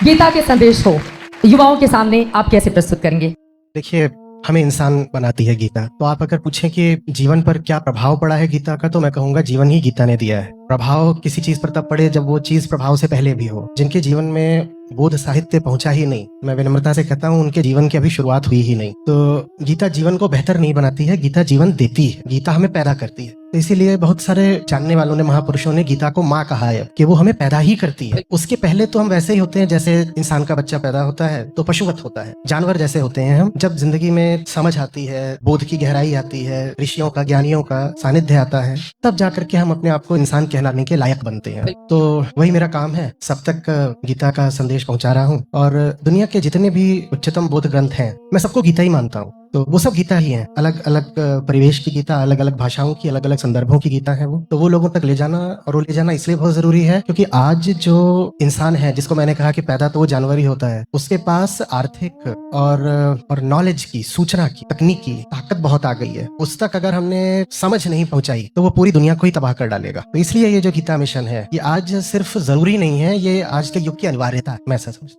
गीता के संदेश को युवाओं के सामने आप कैसे प्रस्तुत करेंगे? देखिए, हमें इंसान बनाती है गीता। तो आप अगर पूछें कि जीवन पर क्या प्रभाव पड़ा है गीता का, तो मैं कहूँगा जीवन ही गीता ने दिया है। प्रभाव किसी चीज पर तब पड़े जब वो चीज प्रभाव से पहले भी हो। जिनके जीवन में बोध साहित्य पहुंचा ही नहीं, मैं विनम्रता से कहता हूँ उनके जीवन की अभी शुरुआत हुई ही नहीं। तो गीता जीवन को बेहतर नहीं बनाती है, गीता जीवन देती है, गीता हमें पैदा करती है। तो इसीलिए बहुत सारे जानने वालों ने, महापुरुषों ने गीता को माँ कहा है कि वो हमें पैदा ही करती है। उसके पहले तो हम वैसे ही होते हैं जैसे इंसान का बच्चा पैदा होता है तो पशुवत होता है, जानवर जैसे होते हैं हम। जब जिंदगी में समझ आती है, बोध की गहराई आती है, ऋषियों का, ज्ञानियों का सानिध्य आता है, तब जाकर के हम अपने आप को इंसान कहलाने के लायक बनते हैं। तो वही मेरा काम है, सब तक गीता का संदेश पहुंचा रहा हूँ। और दुनिया के जितने भी उच्चतम बोध ग्रंथ हैं, मैं सबको गीता ही मानता हूँ। तो वो सब गीता ही है, अलग अलग परिवेश की गीता, अलग अलग भाषाओं की, अलग अलग संदर्भों की गीता है वो। तो वो लोगों तक ले जाना, और वो ले जाना इसलिए बहुत जरूरी है क्योंकि आज जो इंसान है, जिसको मैंने कहा कि पैदा तो वो जानवर ही होता है, उसके पास आर्थिक और नॉलेज की, सूचना की, तकनीक की ताकत बहुत आ गई है। उस तक अगर हमने समझ नहीं पहुंचाई तो वो पूरी दुनिया को ही तबाह कर डालेगा। तो इसलिए ये जो गीता मिशन है, ये आज सिर्फ जरूरी नहीं है, ये आज के युग की अनिवार्यता है, मैं ऐसा समझता हूं।